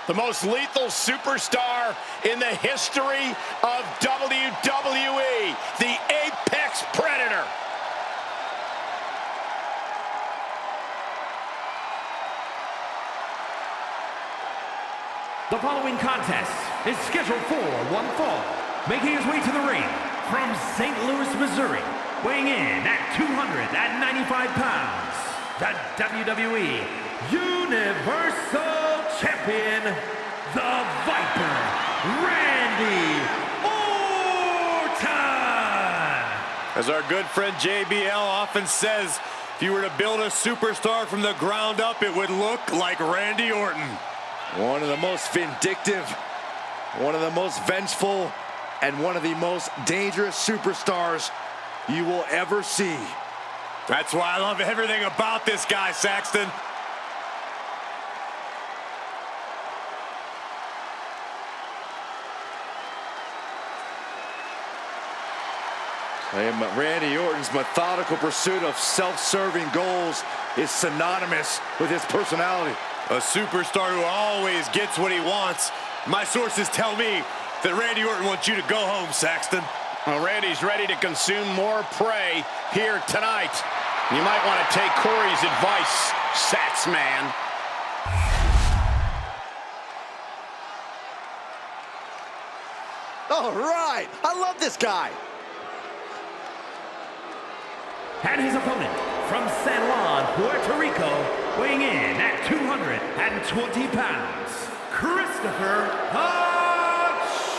The most lethal superstar in the history of WWE, the Apex Predator. The following contest is scheduled for one fall. Making his way to the ring from St. Louis, Missouri, weighing in at 295 pounds, the WWE Universal Champion, the Viper, Randy Orton! As our good friend JBL often says, if you were to build a superstar from the ground up, it would look like Randy Orton. One of the most vindictive, one of the most vengeful, and one of the most dangerous superstars you will ever see. That's why I love everything about this guy, Saxton. Randy Orton's methodical pursuit of self-serving goals is synonymous with his personality. A superstar who always gets what he wants. My sources tell me that Randy Orton wants you to go home, Saxton. Well, Randy's ready to consume more prey here tonight. You might want to take Corey's advice, Sats man. All right, I love this guy. And his opponent from San Juan, Puerto Rico, weighing in at 220 pounds, Christopher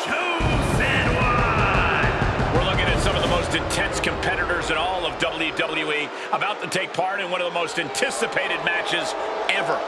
Chosen One. We're looking at some of the most intense competitors in all of WWE, about to take part in one of the most anticipated matches ever.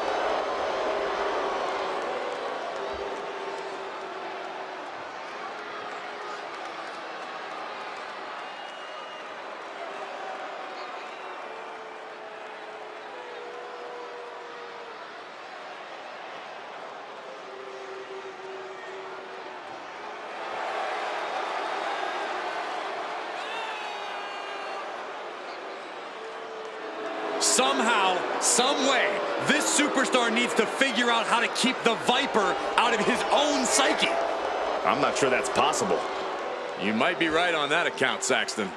Somehow, some way, this superstar needs to figure out how to keep the Viper out of his own psyche. I'm not sure that's possible. You might be right on that account, Saxton.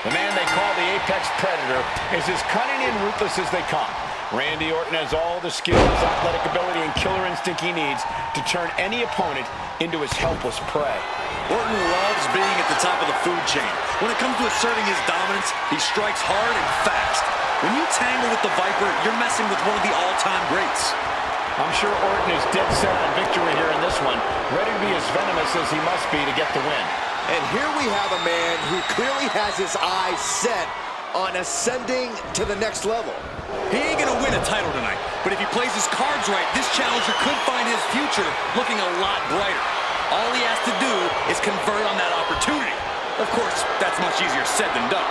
The man they call the Apex Predator is as cunning and ruthless as they come. Randy Orton has all the skills, athletic ability, and killer instinct he needs to turn any opponent into his helpless prey. Orton loves being at the top of the food chain. When it comes to asserting his dominance, he strikes hard and fast. When you tangle with the Viper, you're messing with one of the all-time greats. I'm sure Orton is dead set on victory here in this one, ready to be as venomous as he must be to get the win. And here we have a man who clearly has his eyes set on ascending to the next level. He ain't gonna win a title tonight, but if he plays his cards right, this challenger could find his future looking a lot brighter. All he has to do is convert on that opportunity. Of course, that's much easier said than done.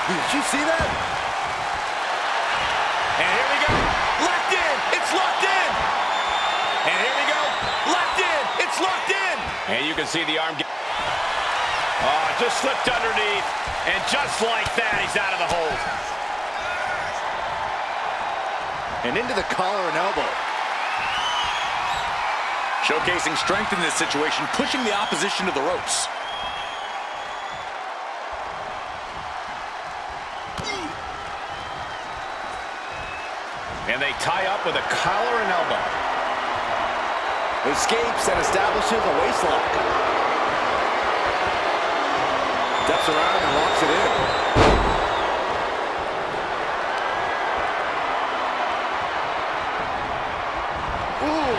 Did you see that? And here we go. Locked in. It's locked in. And here we go. Locked in. It's locked in. And you can see the arm get... Oh, just slipped underneath. And just like that, he's out of the hold. And into the collar and elbow. Showcasing strength in this situation, pushing the opposition to the ropes. And they tie up with a collar and elbow. Escapes and establishes a waistlock. Steps around and locks it in. Ooh.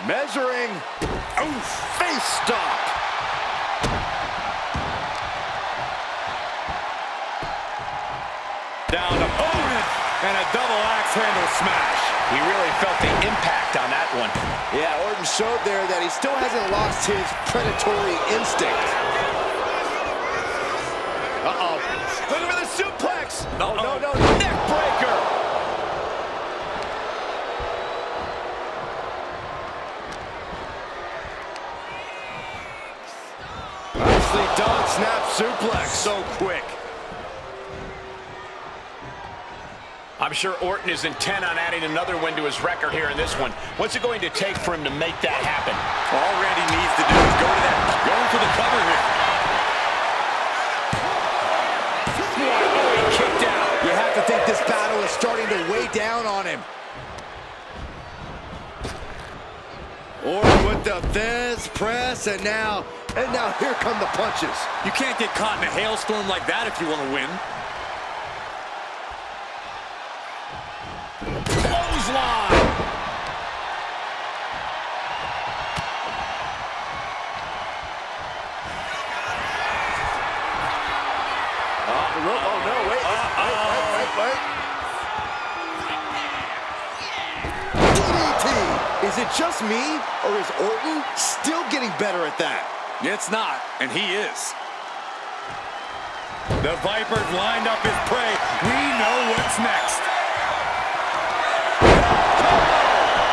Measuring. Oof, face stop. Down opponent, and a double axe handle smash. He really felt the impact on that one. Yeah, Orton showed there that he still hasn't lost his predatory instinct. Uh-oh. Looking for the suplex. No, neck breaker. Nicely done, snap suplex. So quick. I'm sure Orton is intent on adding another win to his record here in this one. What's it going to take for him to make that happen? All Randy needs to do is go to that, going for the cover here. Oh, he kicked out. You have to think this battle is starting to weigh down on him. Orton with the Fez press, and now here come the punches. You can't get caught in a hailstorm like that if you want to win. Clothesline. Oh, no, wait. Wait. DDT! Is it just me, or is Orton still getting better at that? It's not, and he is. The Viper's lined up his prey. We know what's next.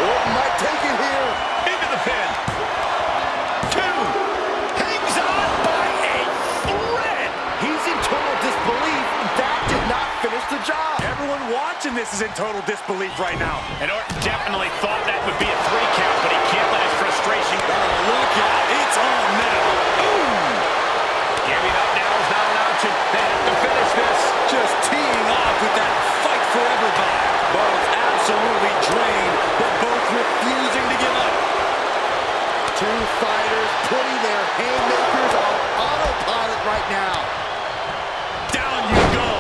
Orton might take it here. Into the pin. 2. Hangs on by a thread. He's in total disbelief. That did not finish the job. Everyone watching this is in total disbelief right now. And Orton definitely thought that would be a 3 count, but he can't let his frustration go. Look out, it's on now. Giving up now is not an option. They have to finish this. Just teeing off with that fight forever vibe. Both absolutely drained, but both refusing to give up. Two fighters putting their haymakers on autopilot right now. Down you go.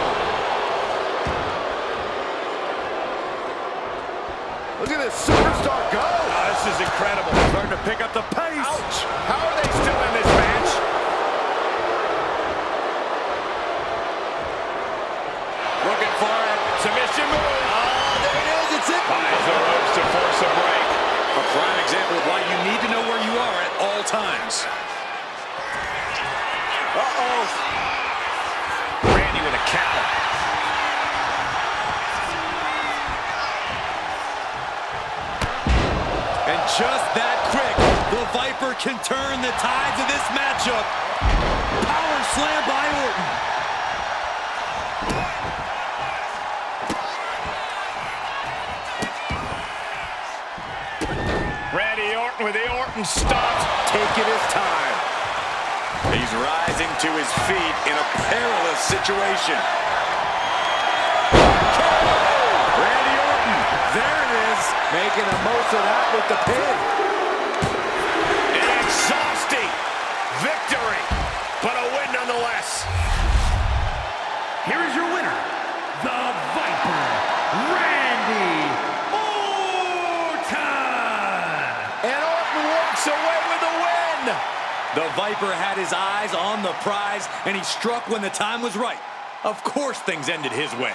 Look at this superstar go. Oh, this is incredible. Starting to pick up the pace. Ouch. How are they still in this match? Looking for it. Submission move. There it is. It's it. Buys the ropes to force a break. A prime example of why you need to know where you are at all times. Uh-oh. Randy with a counter. And just that quick, the Viper can turn the tides of this matchup. Power slam by Orton. Randy Orton with the Orton stomp. Taking his time. He's rising to his feet in a perilous situation. Randy Orton, there it is. Making the most of that with the pin. An exhausting victory, but a win nonetheless. Here is your winner, the Viper, Randy Orton. And Orton walks away with a win. The Viper had his eyes on the prize, and he struck when the time was right. Of course things ended his way.